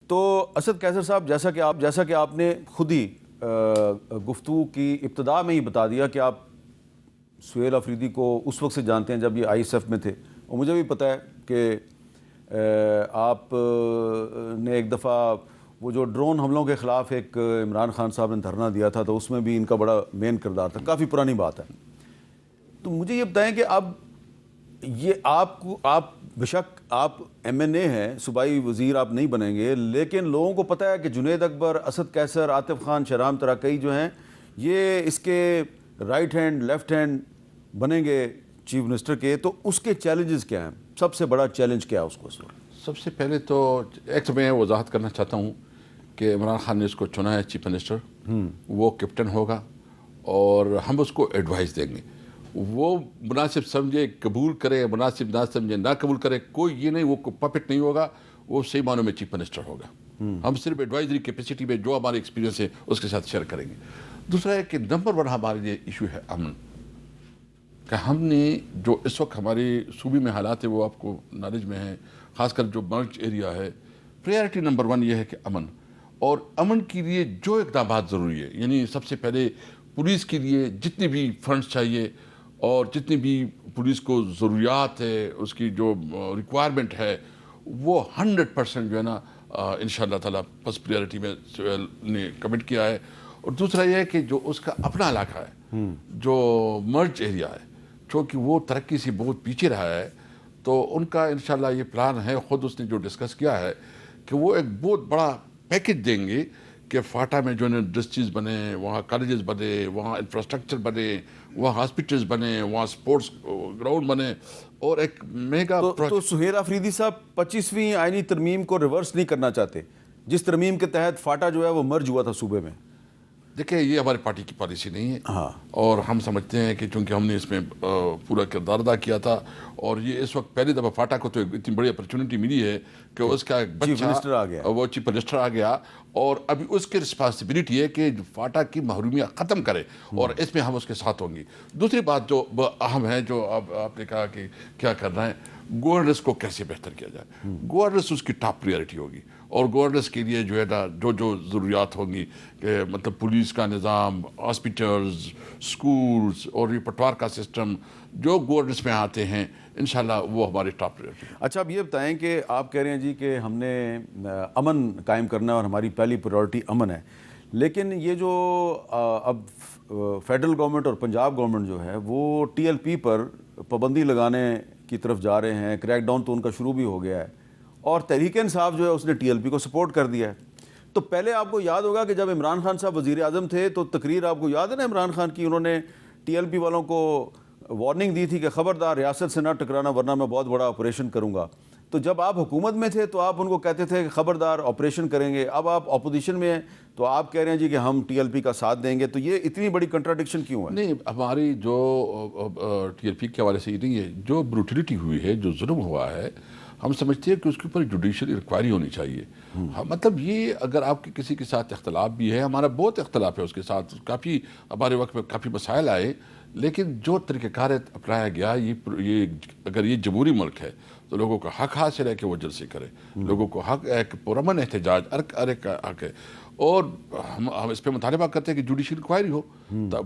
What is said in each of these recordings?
تو اسد قیصر صاحب، جیسا کہ آپ نے خود ہی گفتگو کی ابتدا میں ہی بتا دیا کہ آپ سہیل آفریدی کو اس وقت سے جانتے ہیں جب یہ آئی ایس ایف میں تھے، اور مجھے بھی پتہ ہے کہ آپ نے ایک دفعہ وہ جو ڈرون حملوں کے خلاف ایک عمران خان صاحب نے دھرنا دیا تھا، تو اس میں بھی ان کا بڑا مین کردار تھا، کافی پرانی بات ہے۔ تو مجھے یہ بتائیں کہ اب یہ آپ بشک آپ ایم این اے ہیں، صوبائی وزیر آپ نہیں بنیں گے، لیکن لوگوں کو پتہ ہے کہ جنید اکبر، اسد قیصر، عاطف خان، شہرام تراکئی جو ہیں یہ اس کے رائٹ ہینڈ لیفٹ ہینڈ بنیں گے چیف منسٹر کے، تو اس کے چیلنجز کیا ہیں؟ سب سے بڑا چیلنج کیا ہے اس کو اس وقت؟ سب سے پہلے تو ایک میں وضاحت کرنا چاہتا ہوں کہ عمران خان نے اس کو چنا ہے چیف منسٹر، وہ کیپٹن ہوگا اور ہم اس کو ایڈوائز دیں گے، وہ مناسب سمجھے قبول کرے، مناسب نہ سمجھے نہ قبول کرے، کوئی یہ نہیں، وہ پپٹ نہیں ہوگا، وہ صحیح معنوں میں چیف منسٹر ہوگا۔ ہم صرف ایڈوائزری کیپیسٹی میں جو ہمارے ایکسپیرینس ہے اس کے ساتھ شیئر کریں گے۔ دوسرا ہے کہ نمبر 1 ہمارے لیے ایشو ہے امن کہ ہم نے جو اس وقت ہمارے صوبے میں حالات ہے وہ آپ کو نالج میں ہے، خاص کر جو مرچ ایریا ہے، پریارٹی نمبر 1 یہ ہے کہ امن، اور امن کے لیے جو اقدامات ضروری ہے، یعنی سب سے پہلے پولیس کے لیے جتنے بھی فنڈز چاہیے اور جتنی بھی پولیس کو ضروریات ہے، اس کی جو ریکوائرمنٹ ہے، وہ 100% جو ہے نا انشاءاللہ تعالیٰ فرسٹ پریارٹی میں نے کمٹ کیا ہے۔ اور دوسرا یہ ہے کہ جو اس کا اپنا علاقہ ہے، جو مرج ایریا ہے، چونکہ وہ ترقی سے بہت پیچھے رہا ہے، تو ان کا انشاءاللہ یہ پلان ہے، خود اس نے جو ڈسکس کیا ہے کہ وہ ایک بہت بڑا پیکج دیں گے کہ فاٹا میں جو انڈسٹریز بنے، وہاں کالجز بنے، وہاں انفراسٹرکچر بنے، وہاں ہاسپٹلز بنے، وہاں سپورٹس گراؤنڈ بنے، اور ایک میگا تو سہیل آفریدی صاحب 25ویں آئینی ترمیم کو ریورس نہیں کرنا چاہتے، جس ترمیم کے تحت فاٹا جو ہے وہ مرج ہوا تھا صوبے میں؟ دیکھیں، یہ ہماری پارٹی کی پالیسی نہیں ہے، اور ہم سمجھتے ہیں کہ چونکہ ہم نے اس میں پورا کردار ادا کیا تھا، اور یہ اس وقت پہلی دفعہ فاٹا کو تو اتنی بڑی اپرچونٹی ملی ہے کہ اس کا ایک بچہ وہ چیف منسٹر آ گیا، اور ابھی اس کی رسپانسبلٹی ہے کہ فاٹا کی محرومیاں ختم کرے، اور اس میں ہم اس کے ساتھ ہوں گی۔ دوسری بات جو اہم ہے، جو اب آپ نے کہا کہ کیا کرنا ہے، گورننس کو کیسے بہتر کیا جائے، گورننس اس کی ٹاپ پریارٹی ہوگی، اور گورننس کے لیے جو ہے نا جو ضروریات ہوں گی، کہ مطلب پولیس کا نظام، ہاسپٹلز، سکولز، اور یہ پٹوار کا سسٹم جو گورننس میں آتے ہیں، انشاءاللہ وہ ہماری ٹاپ پریارٹی ہے۔ اچھا، اب یہ بتائیں کہ آپ کہہ رہے ہیں جی کہ ہم نے امن قائم کرنا ہے اور ہماری پہلی پریارٹی امن ہے، لیکن یہ جو اب فیڈرل گورنمنٹ اور پنجاب گورنمنٹ جو ہے وہ ٹی ایل پی پر پابندی لگانے کی طرف جا رہے ہیں، کریک ڈاؤن تو ان کا شروع بھی ہو گیا ہے، اور تحریک انصاف جو ہے اس نے ٹی ایل پی کو سپورٹ کر دیا ہے۔ تو پہلے آپ کو یاد ہوگا کہ جب عمران خان صاحب وزیر اعظم تھے تو تقریر آپ کو یاد ہے نا عمران خان کی، انہوں نے ٹی ایل پی والوں کو وارننگ دی تھی کہ خبردار ریاست سے نہ ٹکرانا ورنہ میں بہت بڑا آپریشن کروں گا۔ تو جب آپ حکومت میں تھے تو آپ ان کو کہتے تھے کہ خبردار آپریشن کریں گے، اب آپ اپوزیشن میں ہیں تو آپ کہہ رہے ہیں جی کہ ہم ٹی ایل پی کا ساتھ دیں گے، تو یہ اتنی بڑی کنٹراڈکشن کیوں ہے؟ نہیں، ہماری جو ٹی ایل پی کے حوالے سے یہ نہیں ہے، جو بروٹیلٹی ہوئی ہے، جو ظلم ہوا ہے، ہم سمجھتے ہیں کہ اس کے اوپر جوڈیشل انکوائری ہونی چاہیے۔ مطلب یہ اگر آپ کے کسی کے ساتھ اختلاف بھی ہے، ہمارا بہت اختلاف ہے اس کے ساتھ، کافی ہمارے وقت میں کافی مسائل آئے، لیکن جو طریقہ کار اپنایا گیا، یہ اگر یہ جمہوری ملک ہے تو لوگوں کا حق حاصل ہے کہ وہ جلسے کرے، لوگوں کو حق ہے کہ پرامن احتجاج ہر ایک کا حق ہے، اور ہم اس پہ مطالبہ کرتے ہیں کہ جوڈیشل انکوائری ہو۔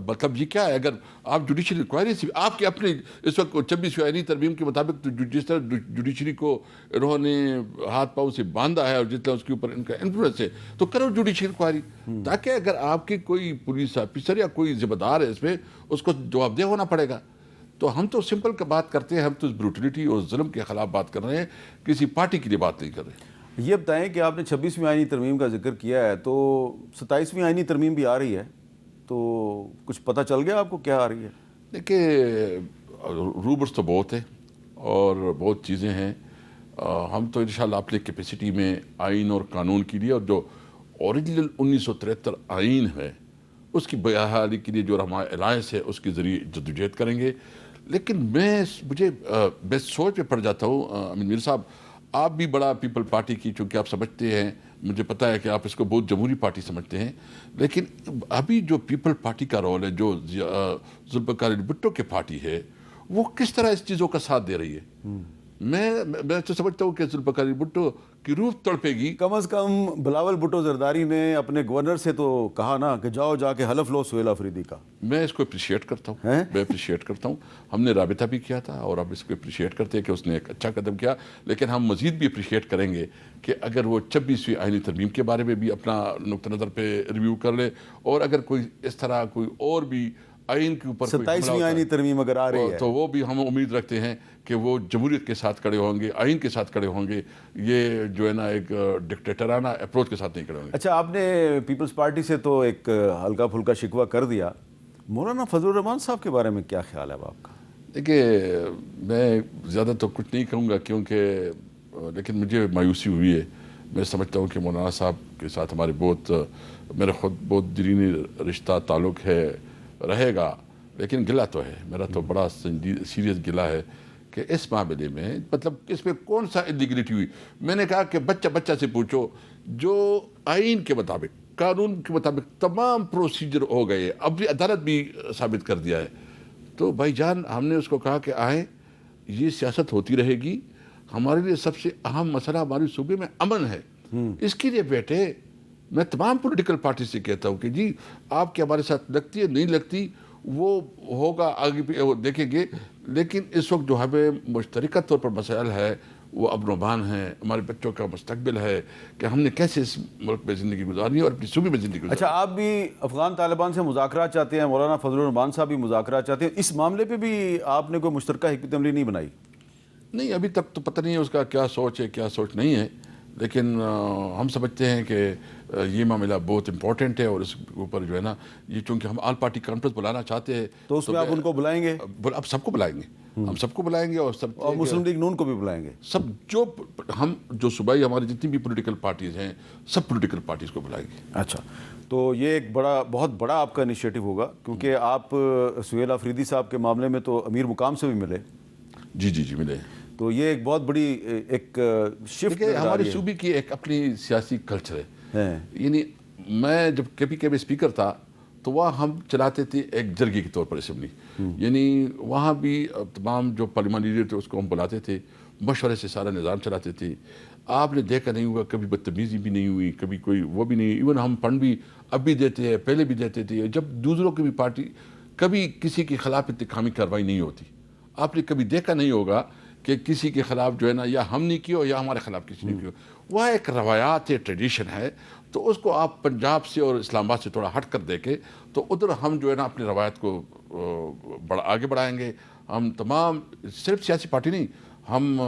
مطلب یہ کیا ہے، اگر آپ جوڈیشل انکوائری سے آپ کے اپنے اس وقت 26ویں آئینی ترمیم کے مطابق تو جس طرح جوڈیشری کو انہوں نے ہاتھ پاؤں سے باندھا ہے اور جس طرح اس کے اوپر ان کا انفلوئنس ہے، تو کرو جوڈیشل انکوائری، تاکہ اگر آپ کے کوئی پولیس آفیسر یا کوئی ذمہ دار ہے اس میں، اس کو جواب دہ ہونا پڑے گا۔ تو ہم تو سمپل کا بات کرتے ہیں، ہم تو بروٹیلٹی اور ظلم کے خلاف بات کر رہے ہیں، کسی پارٹی کے لیے بات نہیں کر رہے۔ یہ بتائیں کہ آپ نے 26ویں آئینی ترمیم کا ذکر کیا ہے، تو 27ویں آئینی ترمیم بھی آ رہی ہے، تو کچھ پتہ چل گیا آپ کو کیا آ رہی ہے؟ دیکھیں، روبرس تو بہت ہے اور بہت چیزیں ہیں، ہم تو انشاءاللہ اپنے کیپیسٹی میں آئین اور قانون کے لیے، اور جو اوریجنل 1973 آئین ہے اس کی بحالی کے لیے جو ہمارا الائنس ہے اس کے ذریعے جدوجہد کریں گے۔ لیکن میں سوچ میں پڑ جاتا ہوں، امین میر صاحب، آپ بھی بڑا پیپل پارٹی کی، چونکہ آپ سمجھتے ہیں، مجھے پتہ ہے کہ آپ اس کو بہت جمہوری پارٹی سمجھتے ہیں، لیکن ابھی جو پیپل پارٹی کا رول ہے، جو ذوالفقار علی بھٹو کی پارٹی ہے، وہ کس طرح اس چیزوں کا ساتھ دے رہی ہے؟ میں تو سمجھتا ہوں کہ ذوالفقار علی بھٹو کی روح تڑپے گی. کم از کم بلاول بھٹو زرداری نے اپنے گورنر سے تو کہا نا کہ جاؤ جا کے حلف لو سہیل آفریدی کا. میں اس کو اپریشیٹ کرتا ہوں. ہم نے رابطہ بھی کیا تھا اور اب اس کو اپریشیٹ کرتے ہیں کہ اس نے ایک اچھا قدم کیا, لیکن ہم مزید بھی اپریشیٹ کریں گے کہ اگر وہ 26ویں آئینی ترمیم کے بارے میں بھی اپنا نقطہ نظر پہ ریویو کر لے, اور اگر کوئی اس طرح کوئی اور بھی آئین کے اوپر 27ویں آئینی ترمیم اگر آ رہی ہے تو وہ بھی ہم امید رکھتے ہیں کہ وہ جمہوریت کے ساتھ کھڑے ہوں گے, آئین کے ساتھ کھڑے ہوں گے, یہ جو ہے نا ایک ڈکٹیٹرانہ اپروچ کے ساتھ نہیں کھڑے ہوں گے. اچھا, آپ نے پیپلز پارٹی سے تو ایک ہلکا پھلکا شکوہ کر دیا, مولانا فضل الرحمان صاحب کے بارے میں کیا خیال ہے آپ کا؟ دیکھیے, میں زیادہ تو کچھ نہیں کہوں گا کیونکہ لیکن مجھے مایوسی ہوئی ہے. میں سمجھتا ہوں کہ مولانا صاحب کے ساتھ ہمارے میرا خود بہت دینی رشتہ تعلق ہے, رہے گا, لیکن گلہ تو ہے, میرا تو بڑا سیریس گلہ ہے کہ اس معاملے میں مطلب اس میں کون سا انلیگلٹی ہوئی. میں نے کہا کہ بچہ سے پوچھو, جو آئین کے مطابق قانون کے مطابق تمام پروسیجر ہو گئے, اب بھی عدالت بھی ثابت کر دیا ہے, تو بھائی جان ہم نے اس کو کہا کہ آئیں, یہ سیاست ہوتی رہے گی, ہمارے لیے سب سے اہم مسئلہ ہمارے صوبے میں امن ہے, اس کے لیے بیٹھے. میں تمام پولیٹیکل پارٹی سے کہتا ہوں کہ جی آپ کے ہمارے ساتھ لگتی ہے نہیں لگتی وہ ہوگا آگے بھی وہ دیکھیں گے, لیکن اس وقت جو ہمیں مشترکہ طور پر مسائل ہے وہ امن و امان ہے, ہمارے بچوں کا مستقبل ہے کہ ہم نے کیسے اس ملک میں زندگی گزارنی ہے اور اپنی صوبے میں زندگی گزارنی. اچھا, آپ بھی افغان طالبان سے مذاکرات چاہتے ہیں, مولانا فضل الرحمان صاحب بھی مذاکرات چاہتے ہیں, اس معاملے پہ بھی آپ نے کوئی مشترکہ حکمت عملی نہیں بنائی؟ نہیں, ابھی تک تو پتہ نہیں ہے اس کا کیا سوچ ہے کیا سوچ نہیں ہے, لیکن ہم سمجھتے ہیں کہ یہ معاملہ بہت امپورٹنٹ ہے, اور اس اوپر جو ہے نا یہ چونکہ ہم آل پارٹی کانفرنس بلانا چاہتے ہیں تو اس میں آپ ان کو بلائیں گے؟ اب سب کو بلائیں گے, ہم سب کو بلائیں گے, اور مسلم لیگ نون کو بھی بلائیں گے, سب جو صوبائی ہماری جتنی بھی پولیٹیکل پارٹیز ہیں سب پولیٹیکل پارٹیز کو بلائیں گے. اچھا, تو یہ ایک بہت بڑا آپ کا انیشیٹو ہوگا, کیونکہ آپ سہیل آفریدی صاحب کے معاملے میں تو امیر مقام سے بھی ملے. جی ملے. تو یہ ایک بہت بڑی ایک شفٹ ہماری صوبے کی ایک اپنی سیاسی کلچر ہے. یعنی میں جب کبھی اسپیکر تھا تو وہاں ہم چلاتے تھے ایک جرگے کے طور پر اسمبلی, یعنی وہاں بھی تمام جو پارلیمان لیڈر تھے اس کو ہم بلاتے تھے, مشورے سے سارا نظام چلاتے تھے. آپ نے دیکھا نہیں ہوگا کبھی بدتمیزی بھی نہیں ہوئی, کبھی کوئی وہ بھی نہیں, ایون ہم فنڈ بھی اب بھی دیتے ہیں, پہلے بھی دیتے تھے, جب دوسروں کی بھی پارٹی کبھی کسی کے خلاف انتقامی کارروائی نہیں ہوتی. آپ نے کبھی دیکھا نہیں ہوگا کہ کسی کے خلاف جو ہے نا یا ہم نے کیا ہو یا ہمارے خلاف کسی نے کیا ہو. وہ ایک روایات ہے, ٹریڈیشن ہے, تو اس کو آپ پنجاب سے اور اسلام آباد سے تھوڑا ہٹ کر دیکھیں تو ادھر ہم جو ہے نا اپنی روایت کو آگے بڑھائیں گے. ہم تمام صرف سیاسی پارٹی نہیں, ہم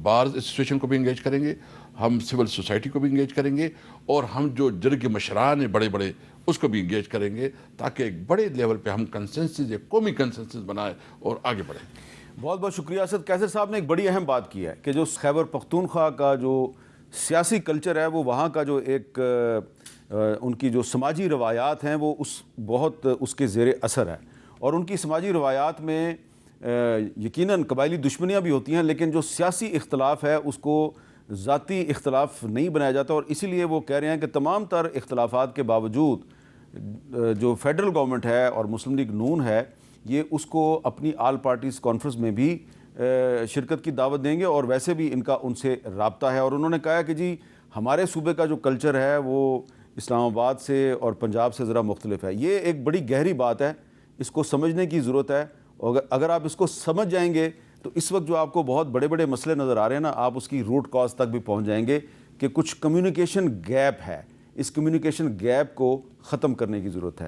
بارز ایسوسیشن کو بھی انگیج کریں گے, ہم سول سوسائٹی کو بھی انگیج کریں گے, اور ہم جو جرگ مشران ہیں بڑے بڑے اس کو بھی انگیج کریں گے, تاکہ ایک بڑے لیول پہ ہم کنسنسس, ایک قومی کنسنسس بنائیں اور آگے بڑھیں. بہت بہت شکریہ. اسد قیصر صاحب نے ایک بڑی اہم بات کی ہے کہ جو خیبر پختونخوا کا جو سیاسی کلچر ہے, وہ وہاں کا جو ایک ان کی جو سماجی روایات ہیں وہ بہت اس کے زیر اثر ہے, اور ان کی سماجی روایات میں یقیناً قبائلی دشمنیاں بھی ہوتی ہیں, لیکن جو سیاسی اختلاف ہے اس کو ذاتی اختلاف نہیں بنایا جاتا, اور اسی لیے وہ کہہ رہے ہیں کہ تمام تر اختلافات کے باوجود جو فیڈرل گورنمنٹ ہے اور مسلم لیگ نون ہے یہ اس کو اپنی آل پارٹیز کانفرنس میں بھی شرکت کی دعوت دیں گے, اور ویسے بھی ان کا ان سے رابطہ ہے. اور انہوں نے کہا کہ جی ہمارے صوبے کا جو کلچر ہے وہ اسلام آباد سے اور پنجاب سے ذرا مختلف ہے. یہ ایک بڑی گہری بات ہے, اس کو سمجھنے کی ضرورت ہے, اور اگر آپ اس کو سمجھ جائیں گے تو اس وقت جو آپ کو بہت بڑے بڑے مسئلے نظر آ رہے ہیں نا, آپ اس کی روٹ کاز تک بھی پہنچ جائیں گے کہ کچھ کمیونیکیشن گیپ ہے, اس کمیونیکیشن گیپ کو ختم کرنے کی ضرورت ہے.